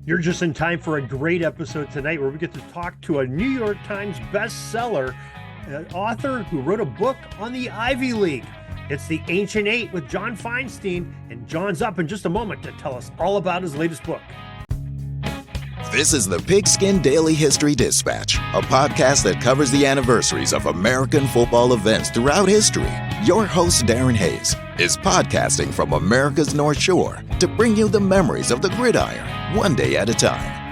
You're just in time for a great episode tonight where we get to talk to a New York Times bestseller, an author who wrote a book on the Ivy League. It's The Ancient Eight with John Feinstein, and John's up in just a moment to tell us all about his latest book. This is the Pigskin Daily History Dispatch, a podcast that covers the anniversaries of American football events throughout history. Your host, Darin is podcasting from America's North Shore to bring you the memories of the gridiron, one day at a time.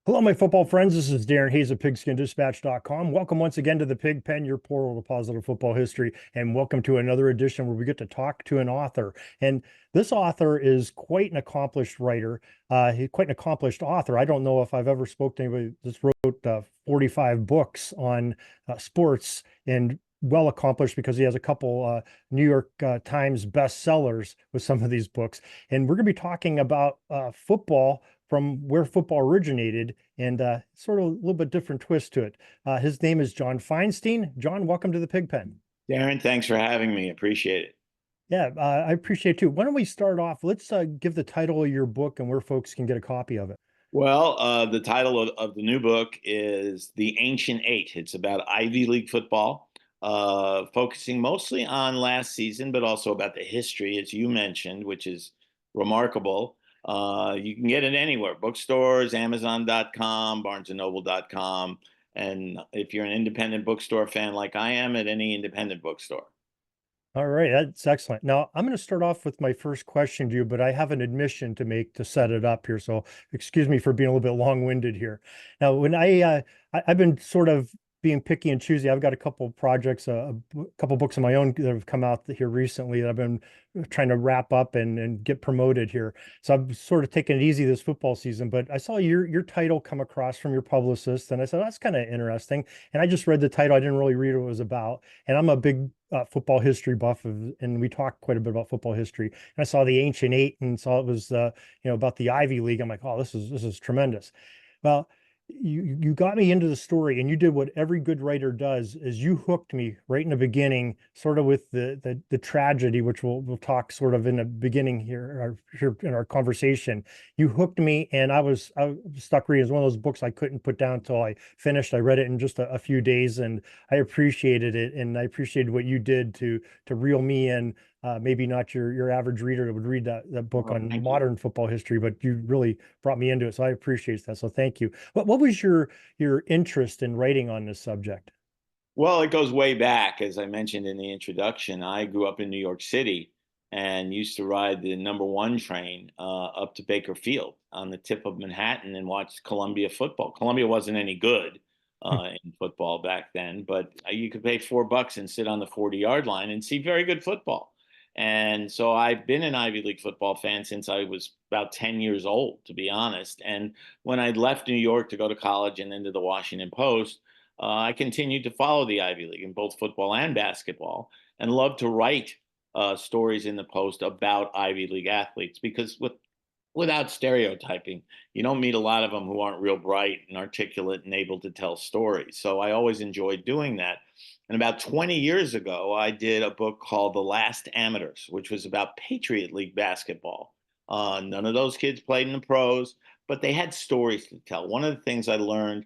Hello, my football friends. This is Darin Hayes of pigskindispatch.com. Welcome once again to the Pig Pen, your portal to positive football history, and welcome to another edition where we get to talk to an author. And this author is quite an accomplished writer, quite an accomplished author. I don't know if I've ever spoken to anybody that's wrote 45 books on sports, and well accomplished because he has a couple New York Times bestsellers with some of these books. And we're going to be talking about football from where football originated, and sort of a little bit different twist to it. His name is John Feinstein. John, welcome to the Pig Pen. Darin, thanks for having me. Appreciate it. Yeah, I appreciate it too. Why don't we start off? Let's give the title of your book and where folks can get a copy of it. Well, the title of the new book is The Ancient Eight. It's about Ivy League football, focusing mostly on last season, but also about the history, as you mentioned, which is remarkable. You can get it anywhere, bookstores, Amazon.com, BarnesandNoble.com. And if you're an independent bookstore fan like I am, at any independent bookstore. All right, that's excellent. Now, I'm going to start off with my first question to you, but I have an admission to make to set it up here. So excuse me for being a little bit long-winded here. Now, when I've been sort of being picky and choosy. I've got a couple of projects, a couple books of my own that have come out here recently that I've been trying to wrap up and get promoted here. So I've sort of taken it easy this football season, but I saw your title come across from your publicist, and I said, that's kind of interesting. And I just read the title. I didn't really read what it was about. And I'm a big football history buff, and we talked quite a bit about football history. And I saw The Ancient Eight and saw it was about the Ivy League. I'm like, oh, this is tremendous. Well, you got me into the story, and you did what every good writer does, is you hooked me right in the beginning, sort of with the tragedy, which we'll talk sort of in the beginning here in our conversation. You hooked me, and I was stuck reading. It's one of those books I couldn't put down until I finished. I read it in just a few days, and I appreciated it, and I appreciated what you did to reel me in. Maybe not your average reader that would read that book on modern football history, but you really brought me into it. So I appreciate that. So thank you. What was your interest in writing on this subject? Well, it goes way back. As I mentioned in the introduction, I grew up in New York City and used to ride the #1 train up to Baker Field on the tip of Manhattan and watch Columbia football. Columbia wasn't any good in football back then, but you could pay $4 and sit on the 40-yard line and see very good football. And so I've been an Ivy League football fan since I was about 10 years old, to be honest. And when I left New York to go to college and into the Washington Post, I continued to follow the Ivy League in both football and basketball, and loved to write stories in the Post about Ivy League athletes, because without stereotyping, you don't meet a lot of them who aren't real bright and articulate and able to tell stories. So I always enjoyed doing that. And about 20 years ago, I did a book called The Last Amateurs, which was about Patriot League basketball. None of those kids played in the pros, but they had stories to tell. One of the things I learned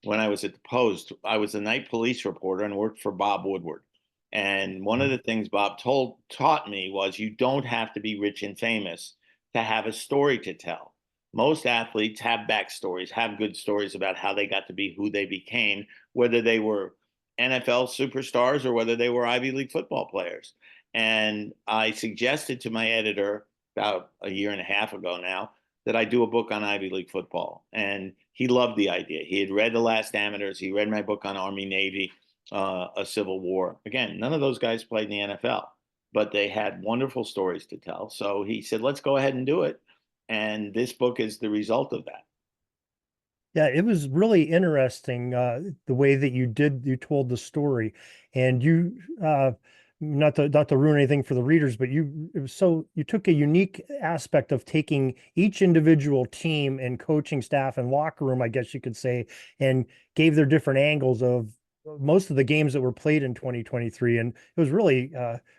when I was at the Post, I was a night police reporter and worked for Bob Woodward. And one of the things Bob taught me was you don't have to be rich and famous to have a story to tell. Most athletes have backstories, have good stories about how they got to be who they became, whether they were NFL superstars or whether they were Ivy League football players. And I suggested to my editor about a year and a half ago now that I do a book on Ivy League football. And he loved the idea. He had read The Last Amateurs. He read my book on Army, Navy, a Civil War. Again, none of those guys played in the NFL, but they had wonderful stories to tell. So he said, let's go ahead and do it. And this book is the result of that. Yeah, it was really interesting the way that you told the story, and you not to ruin anything for the readers, but you took a unique aspect of taking each individual team and coaching staff and locker room, I guess you could say, and gave their different angles of most of the games that were played in 2023, and it was really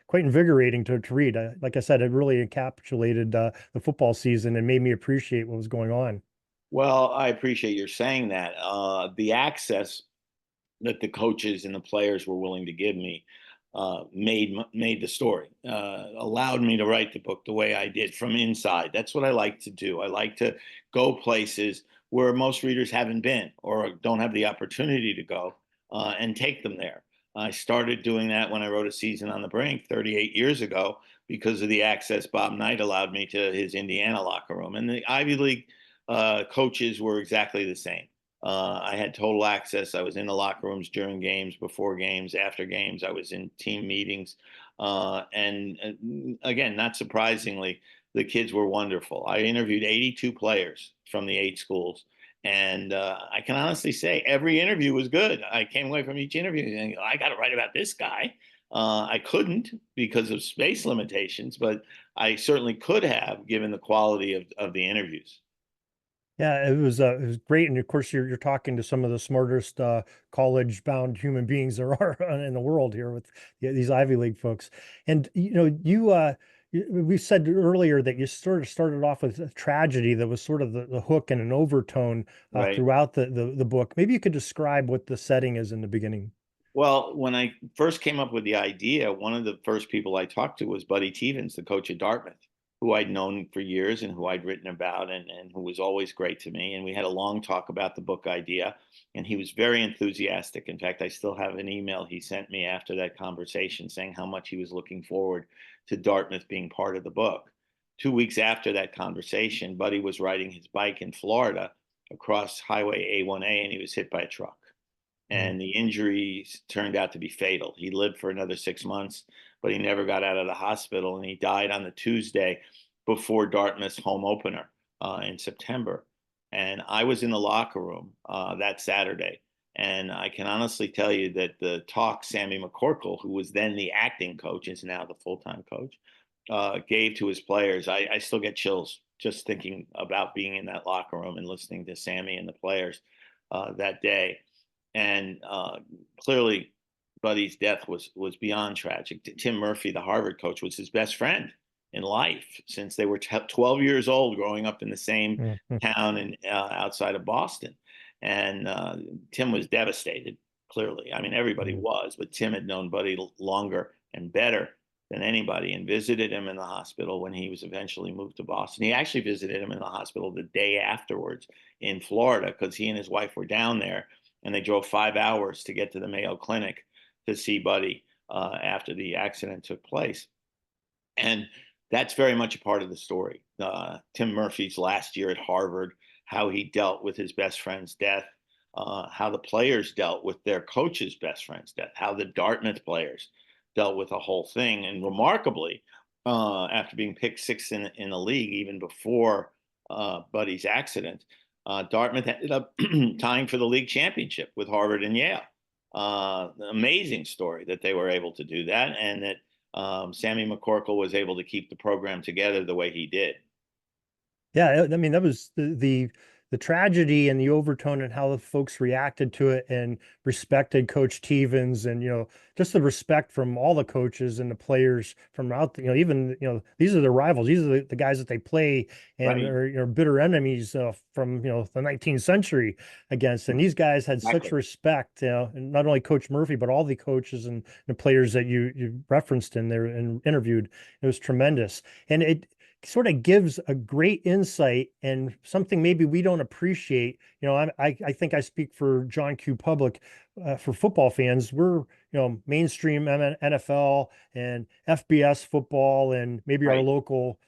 quite invigorating to read. Like I said, it really encapsulated the football season and made me appreciate what was going on. Well, I appreciate your saying that. The access that the coaches and the players were willing to give me made the story, allowed me to write the book the way I did from inside. That's what I like to do. I like to go places where most readers haven't been or don't have the opportunity to go, and take them there. I started doing that when I wrote A Season on the Brink 38 years ago because of the access Bob Knight allowed me to his Indiana locker room. And the Ivy League coaches were exactly the same. I had total access. I was in the locker rooms during games, before games, after games. I was in team meetings. And again, not surprisingly, the kids were wonderful. I interviewed 82 players from the 8 schools. And I can honestly say every interview was good. I came away from each interview saying, I got to write about this guy. I couldn't because of space limitations, but I certainly could have given the quality of the interviews. Yeah, it was great, and of course you're talking to some of the smartest college-bound human beings there are in the world here with these Ivy League folks. And we said earlier that you sort of started off with a tragedy that was sort of the hook and an overtone Right. throughout the book. Maybe you could describe what the setting is in the beginning. Well, when I first came up with the idea, one of the first people I talked to was Buddy Tevens, the coach at Dartmouth, who I'd known for years and who I'd written about, and who was always great to me. And we had a long talk about the book idea, and he was very enthusiastic. In fact, I still have an email he sent me after that conversation saying how much he was looking forward to Dartmouth being part of the book. 2 weeks after that conversation, Buddy was riding his bike in Florida across Highway A1A, and he was hit by a truck, Mm. and the injuries turned out to be fatal. He lived for another 6 months, but he never got out of the hospital, and he died on the Tuesday before Dartmouth's home opener in September. And I was in the locker room that Saturday, and I can honestly tell you that the talk Sammy McCorkle, who was then the acting coach, is now the full-time coach, gave to his players. I still get chills just thinking about being in that locker room and listening to Sammy and the players that day. And clearly, Buddy's death was beyond tragic. Tim Murphy, the Harvard coach, was his best friend in life since they were 12 years old, growing up in the same Mhm. town and outside of Boston. And Tim was devastated. Clearly, I mean, everybody Mhm. was, but Tim had known Buddy longer and better than anybody, and visited him in the hospital when he was eventually moved to Boston. He actually visited him in the hospital the day afterwards in Florida because he and his wife were down there, and they drove 5 hours to get to the Mayo Clinic to see Buddy after the accident took place. And that's very much a part of the story. Tim Murphy's last year at Harvard, how he dealt with his best friend's death, how the players dealt with their coach's best friend's death, how the Dartmouth players dealt with the whole thing. And remarkably, after being picked sixth in the league, even before Buddy's accident, Dartmouth ended up tying for the league championship with Harvard and Yale. Amazing story that they were able to do that, and that Sammy McCorkle was able to keep the program together the way he did. Yeah, I mean that was the tragedy and the overtone and how the folks reacted to it and respected Coach Stevens, and just the respect from all the coaches and the players from out even these are their rivals, these are the guys that they play and Right. are bitter enemies from the 19th century against, and these guys had such Exactly. respect, and not only Coach Murphy but all the coaches and the players that you referenced in there and interviewed. It was tremendous, and it sort of gives a great insight and something maybe we don't appreciate. I think I speak for John Q. Public. For football fans, we're mainstream NFL and FBS football and maybe our Right. local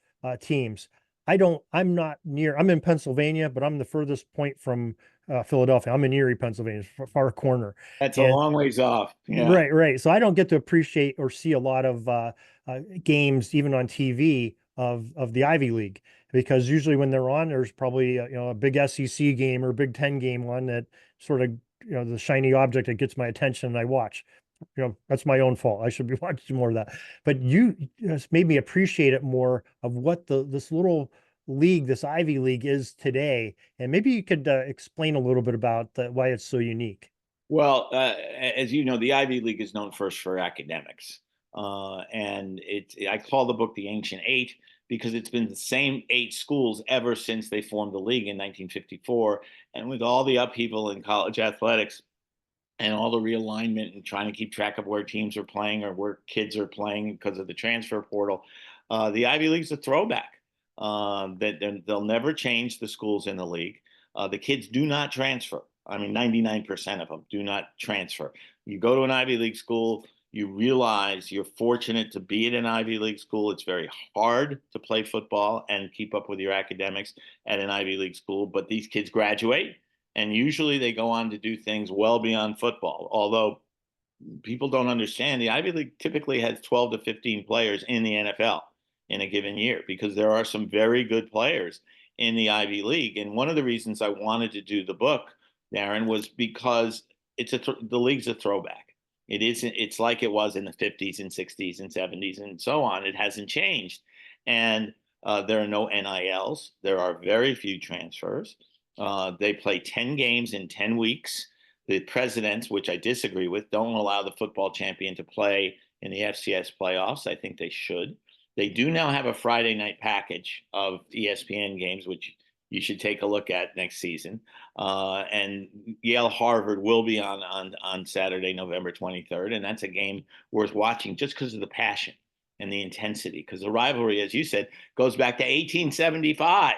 teams. I'm not near. I'm in Pennsylvania, but I'm the furthest point from Philadelphia. I'm in Erie, Pennsylvania, far corner, That's a and long ways off. Yeah. right. So I don't get to appreciate or see a lot of games, even on TV, of the Ivy League, because usually when they're on, there's probably a big SEC game or Big Ten game on that sort of the shiny object that gets my attention and I watch. That's my own fault. I should be watching more of that. But you just made me appreciate it more of what this little league, this Ivy League, is today. And maybe you could explain a little bit about why it's so unique. Well, as you know, the Ivy League is known first for academics. And I call the book The Ancient Eight because it's been the same eight schools ever since they formed the league in 1954. And with all the upheaval in college athletics and all the realignment and trying to keep track of where teams are playing or where kids are playing because of the transfer portal, the Ivy League's a throwback. They'll never change the schools in the league. The kids do not transfer. I mean, 99% of them do not transfer. You go to an Ivy League school, you realize you're fortunate to be at an Ivy League school. It's very hard to play football and keep up with your academics at an Ivy League school, but these kids graduate and usually they go on to do things well beyond football. Although people don't understand, the Ivy League typically has 12 to 15 players in the NFL in a given year because there are some very good players in the Ivy League. And one of the reasons I wanted to do the book, Darin, was because the league's a throwback. It isn't. It's like it was in the 50s and 60s and 70s and so on. It hasn't changed, and there are no NILs. There are very few transfers. They play 10 games in 10 weeks. The presidents, which I disagree with, don't allow the football champion to play in the FCS playoffs. I think they should. They do now have a Friday night package of ESPN games, which you should take a look at next season. And Yale Harvard will be on Saturday, November 23rd. And that's a game worth watching just because of the passion and the intensity. Because the rivalry, as you said, goes back to 1875.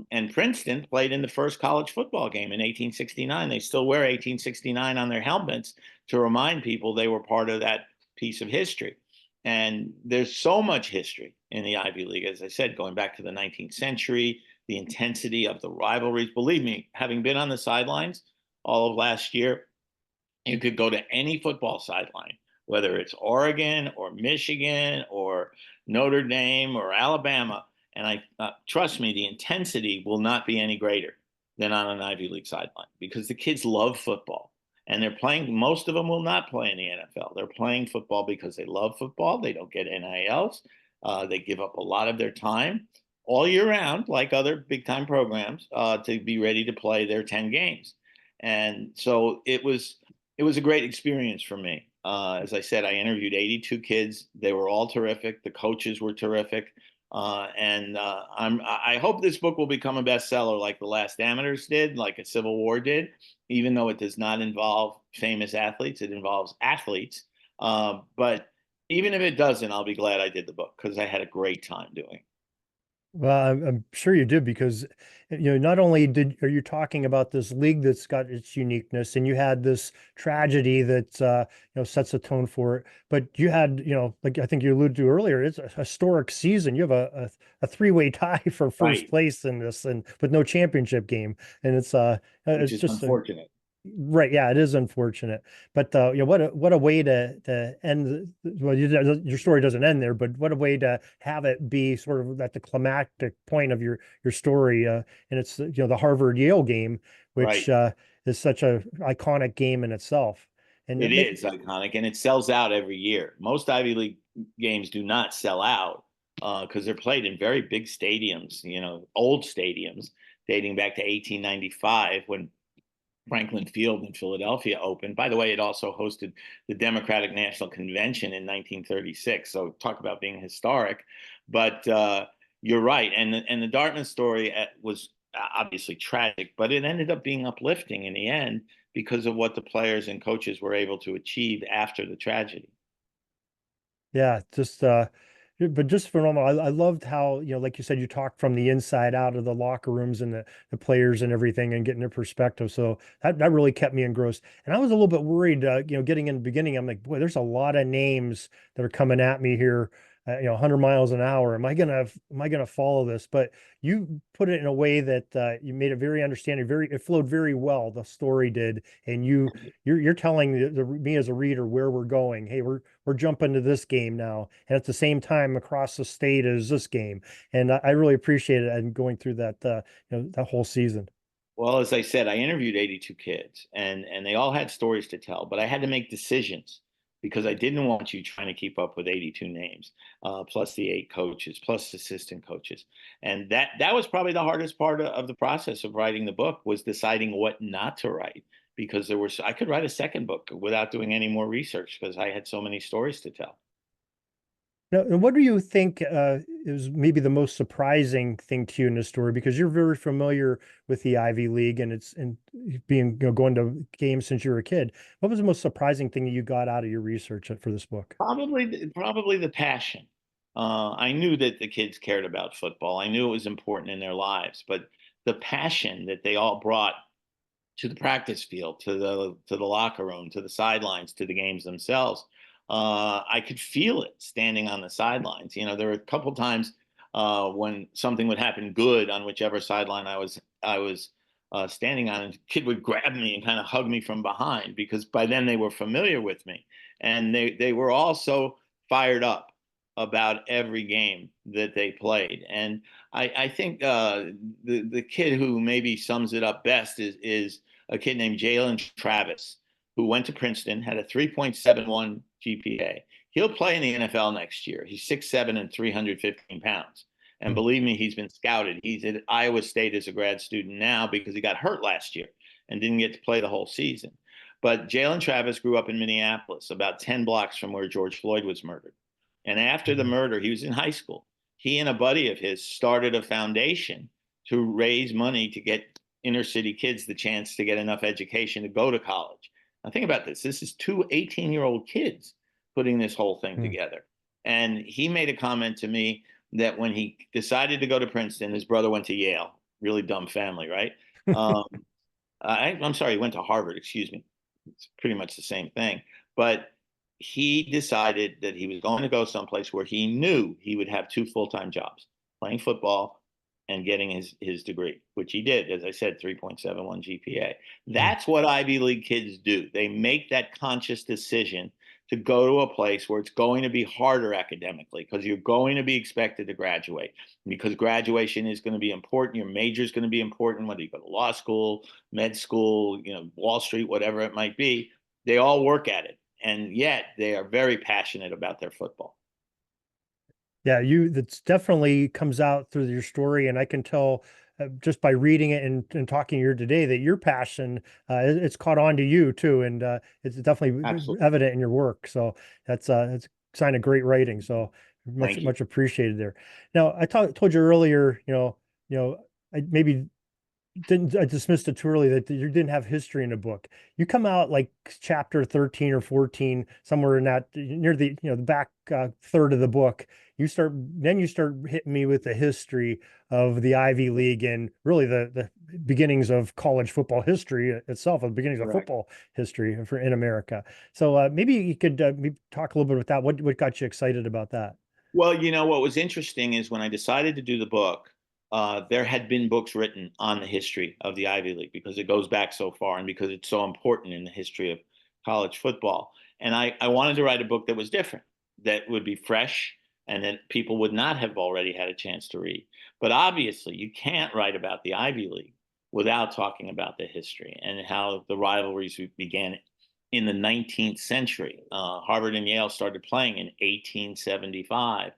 And Princeton played in the first college football game in 1869. They still wear 1869 on their helmets to remind people they were part of that piece of history. And there's so much history in the Ivy League, as I said, going back to the 19th century, the intensity of the rivalries. Believe me, having been on the sidelines all of last year, you could go to any football sideline, whether it's Oregon or Michigan or Notre Dame or Alabama. And trust me, the intensity will not be any greater than on an Ivy League sideline because the kids love football. And they're playing, most of them will not play in the NFL. They're playing football because they love football. They don't get NILs. They give up a lot of their time all year round, like other big time programs, to be ready to play their 10 games. And so it was a great experience for me. As I said, I interviewed 82 kids. They were all terrific. The coaches were terrific. I hope this book will become a bestseller like The Last Amateurs did, like A Civil War did, even though it does not involve famous athletes. It involves athletes. But even if it doesn't, I'll be glad I did the book because I had a great time doing it. Well, I'm sure you did because, not only are you talking about this league that's got its uniqueness, and you had this tragedy that sets a tone for it, but you had, like I think you alluded to earlier, it's a historic season. You have a three-way tie for first Right, place in this, and with no championship game, and which it's is just unfortunate. right. Yeah, it is unfortunate, but what a way to end. Well, your story doesn't end there, but what a way to have it be sort of at the climactic point of your story. And it's the Harvard Yale game, which Right. is such a iconic game in itself. And It is iconic and it sells out every year. Most Ivy League games do not sell out because they're played in very big stadiums, old stadiums dating back to 1895 when Franklin Field in Philadelphia opened. By the way, it also hosted the Democratic National Convention in 1936. So talk about being historic. But you're right. And the Dartmouth story was obviously tragic, but it ended up being uplifting in the end because of what the players and coaches were able to achieve after the tragedy. Yeah, but just phenomenal. I loved how, like you said, you talked from the inside out of the locker rooms and the players and everything and getting their perspective. So that really kept me engrossed. And I was a little bit worried, getting in the beginning. I'm like, boy, there's a lot of names that are coming at me here, 100 miles an hour. Am I gonna follow this? But you put it in a way that you made it very understanding. It flowed very well. The story did, and you're telling me as a reader where we're going. Hey, we're jumping to this game now, and at the same time across the state is this game, and I really appreciate it and going through that that whole season. Well, as I said, I interviewed 82 kids and they all had stories to tell, but I had to make decisions because I didn't want you trying to keep up with 82 names, plus the eight coaches, plus assistant coaches. And that was probably the hardest part of the process of writing the book was deciding what not to write because I could write a second book without doing any more research because I had so many stories to tell. Now, and what do you think is maybe the most surprising thing to you in this story? Because you're very familiar with the Ivy League and it's and being going to games since you were a kid. What was the most surprising thing that you got out of your research for this book? Probably the passion. I knew that the kids cared about football. I knew it was important in their lives, but the passion that they all brought to the practice field, to the locker room, to the sidelines, to the games themselves. I could feel it standing on the sidelines. There were a couple times when something would happen good on whichever sideline I was standing on, and a kid would grab me and kind of hug me from behind because by then they were familiar with me, and they were all so fired up about every game that they played. And I think the kid who maybe sums it up best is a kid named Jalen Travis, who went to Princeton, had a 3.71 GPA. He'll play in the NFL next year. He's 6'7" and 315 pounds. And believe me, he's been scouted. He's at Iowa State as a grad student now because he got hurt last year and didn't get to play the whole season. But Jalen Travis grew up in Minneapolis, about 10 blocks from where George Floyd was murdered. And after the murder, he was in high school. He and a buddy of his started a foundation to raise money to get inner city kids the chance to get enough education to go to college. Now think about this. This is two 18-year-old kids putting this whole thing together. And he made a comment to me that when he decided to go to Princeton, his brother went to Yale. Really dumb family, right? I'm sorry, he went to Harvard, excuse me. It's pretty much the same thing. But he decided that he was going to go someplace where he knew he would have two full-time jobs, playing football and getting his degree, which he did, as I said, 3.71 GPA. That's what Ivy League kids do. They make that conscious decision to go to a place where it's going to be harder academically because you're going to be expected to graduate, because graduation is going to be important. Your major is going to be important, whether you go to law school, med school, Wall Street, whatever it might be. They all work at it. And yet they are very passionate about their football. Yeah, that's definitely comes out through your story, and I can tell just by reading it and talking here today that your passion it's caught on to you too, and it's definitely Absolutely. evident in your work. So that's a sign of great writing. So much appreciated there. Now told you earlier, I maybe I dismissed it too early that you didn't have history in the book. You come out like chapter 13 or 14, somewhere in that near the back third of the book. You start hitting me with the history of the Ivy League and really the beginnings of college football history itself, the beginnings of football history in America. So maybe you could maybe talk a little bit about that. What got you excited about that? Well, what was interesting is when I decided to do the book, there had been books written on the history of the Ivy League because it goes back so far and because it's so important in the history of college football. And I wanted to write a book that was different, that would be fresh, and that people would not have already had a chance to read. But obviously, you can't write about the Ivy League without talking about the history and how the rivalries began in the 19th century. Harvard and Yale started playing in 1875.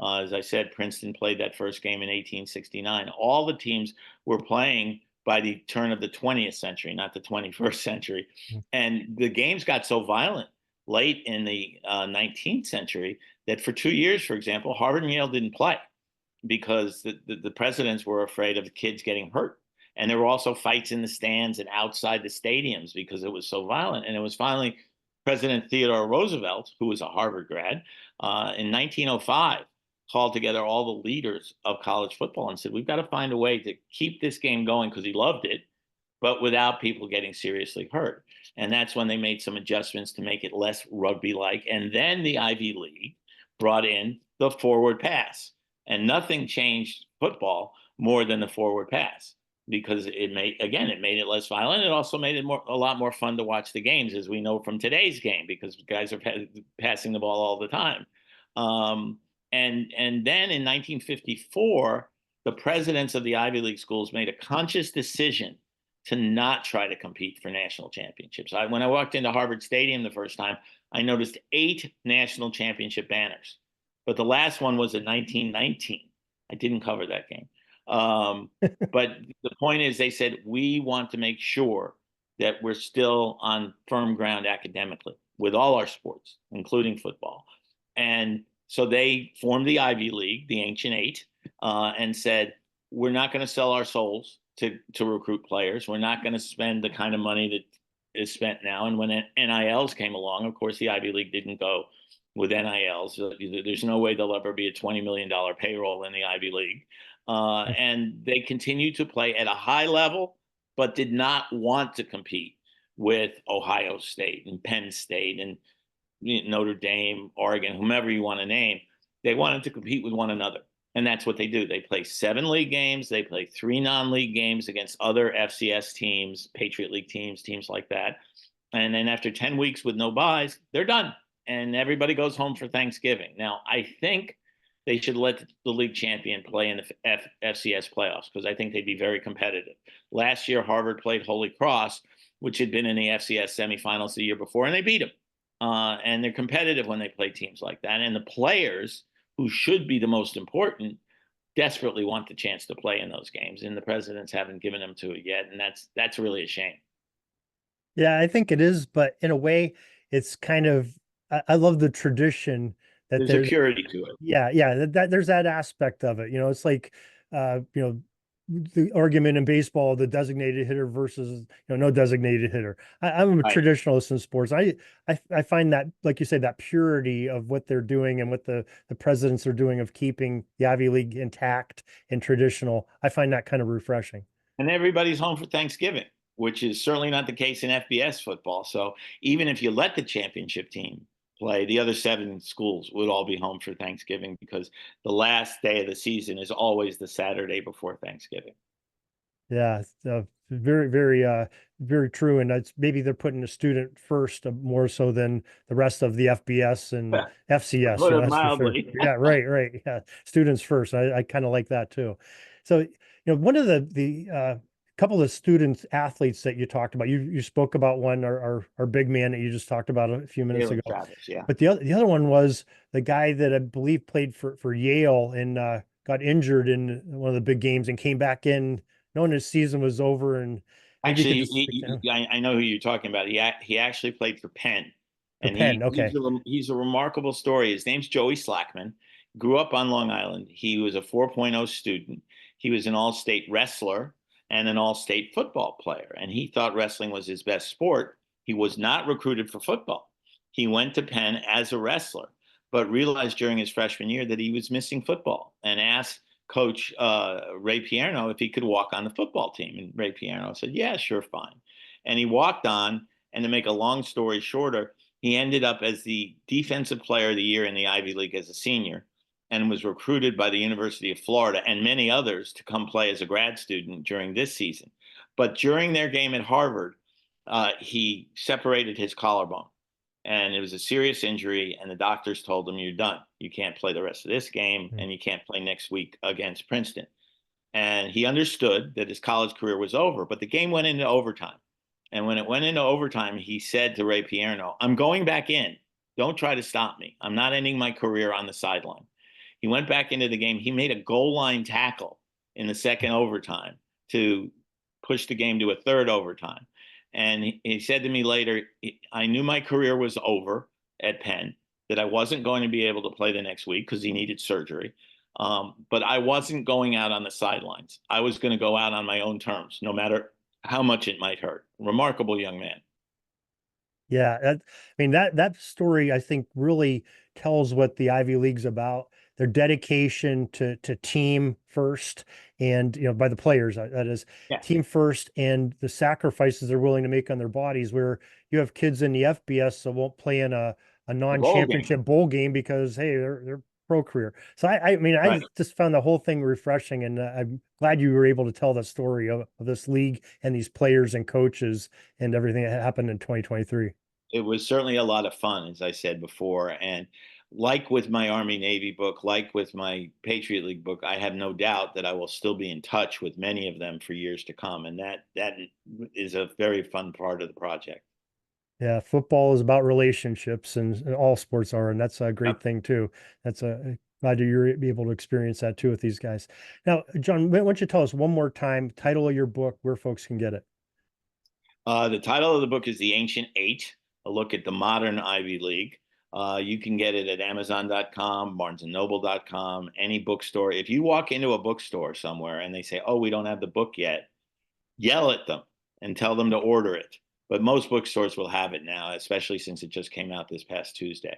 As I said, Princeton played that first game in 1869. All the teams were playing by the turn of the 20th century, not the 21st century. And the games got so violent late in the 19th century that for 2 years, for example, Harvard and Yale didn't play because the presidents were afraid of the kids getting hurt. And there were also fights in the stands and outside the stadiums because it was so violent. And it was finally President Theodore Roosevelt, who was a Harvard grad, in 1905, called together all the leaders of college football and said, we've got to find a way to keep this game going because he loved it, but without people getting seriously hurt. And that's when they made some adjustments to make it less rugby-like. And then the Ivy League brought in the forward pass. And nothing changed football more than the forward pass because it made it less violent. It also made it a lot more fun to watch the games, as we know from today's game, because guys are passing the ball all the time. And then in 1954, the presidents of the Ivy League schools made a conscious decision to not try to compete for national championships. When I walked into Harvard Stadium the first time, I noticed 8 national championship banners, but the last one was in 1919. I didn't cover that game. But the point is, they said, we want to make sure that we're still on firm ground academically with all our sports, including football. And so they formed the Ivy League, the Ancient Eight, and said, we're not going to sell our souls to recruit players. We're not going to spend the kind of money that is spent now. And when NILs came along, of course, the Ivy League didn't go with NILs. There's no way there'll ever be a $20 million payroll in the Ivy League. And they continued to play at a high level, but did not want to compete with Ohio State and Penn State and Notre Dame, Oregon, whomever you want to name. They wanted to compete with one another. And that's what they do. They play 7 league games. They play 3 non-league games against other FCS teams, Patriot League teams, teams like that. And then after 10 weeks with no buys, they're done. And everybody goes home for Thanksgiving. Now, I think they should let the league champion play in the FCS playoffs because I think they'd be very competitive. Last year, Harvard played Holy Cross, which had been in the FCS semifinals the year before, and they beat them. And they're competitive when they play teams like that. And the players, who should be the most important, desperately want the chance to play in those games. And the presidents haven't given them to it yet. And that's really a shame. Yeah, I think it is, but in a way, it's kind of I love the tradition that There's a purity to it. yeah, that there's that aspect of it. It's like the argument in baseball, the designated hitter versus no designated hitter. I'm a Right. traditionalist in sports. I find that, like you said, that purity of what they're doing and what the presidents are doing of keeping the Ivy League intact and traditional. I find that kind of refreshing. And everybody's home for Thanksgiving, which is certainly not the case in FBS football. So even if you let the championship team play, the other 7 schools would all be home for Thanksgiving because the last day of the season is always the Saturday before Thanksgiving. Yeah, very, very, very true. And that's maybe they're putting the student first more so than the rest of the FBS and FCS. Put it That's for sure. mildly. Yeah, right. Yeah, students first. I kind of like that too. So, one of the couple of student athletes that you talked about, you spoke about one, our big man that you just talked about a few minutes ago. Travis, yeah. But the other one was the guy that I believe played for Yale and got injured in one of the big games and came back in knowing his season was over. And maybe you could Actually, just I know who you're talking about. He actually played for Penn, for and Penn. Okay. he's a remarkable story. His name's Joey Slackman. Grew up on Long Island. He was a 4.0 student. He was an all-state wrestler and an all-state football player, and he thought wrestling was his best sport. He was not recruited for football. He went to Penn as a wrestler, but realized during his freshman year that he was missing football and asked Coach Ray Pierno if he could walk on the football team. And Ray Pierno said, yeah, sure, fine. And he walked on. And to make a long story shorter, he ended up as the defensive player of the year in the Ivy League as a senior and was recruited by the University of Florida and many others to come play as a grad student during this season. But during their game at Harvard, he separated his collarbone. And it was a serious injury, and the doctors told him, you're done. You can't play the rest of this game, and you can't play next week against Princeton. And he understood that his college career was over, but the game went into overtime. And when it went into overtime, he said to Ray Pierno, I'm going back in. Don't try to stop me. I'm not ending my career on the sideline. He went back into the game. He made a goal line tackle in the second overtime to push the game to a third overtime. And he said to me later, I knew my career was over at Penn, that I wasn't going to be able to play the next week because he needed surgery. But I wasn't going out on the sidelines. I was going to go out on my own terms, no matter how much it might hurt. Remarkable young man. Yeah, that story I think really tells what the Ivy League's about. Their dedication to team first, and by the players, that is, Yeah. team first, and the sacrifices they're willing to make on their bodies. Where you have kids in the FBS that won't play in a non-championship bowl game because hey, they're pro career. So I Right. just found the whole thing refreshing, and I'm glad you were able to tell that story of this league and these players and coaches and everything that happened in 2023. It was certainly a lot of fun, as I said before. And like with my Army Navy book, like with my Patriot League book, I have no doubt that I will still be in touch with many of them for years to come. And that is a very fun part of the project. Yeah, football is about relationships, and all sports are, and that's a great thing too. That's glad you're be able to experience that too with these guys. Now, John, why don't you tell us one more time, title of your book, where folks can get it? The title of the book is The Ancient Eight, a look at the modern Ivy League. You can get it at Amazon.com, BarnesandNoble.com, any bookstore. If you walk into a bookstore somewhere and they say, "Oh, we don't have the book yet," yell at them and tell them to order it. But most bookstores will have it now, especially since it just came out this past Tuesday.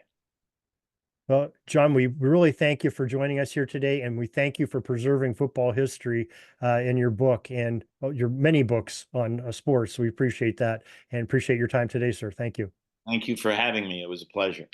Well, John, we really thank you for joining us here today, and we thank you for preserving football history in your book and your many books on sports. We appreciate that and appreciate your time today, sir. Thank you. Thank you for having me. It was a pleasure.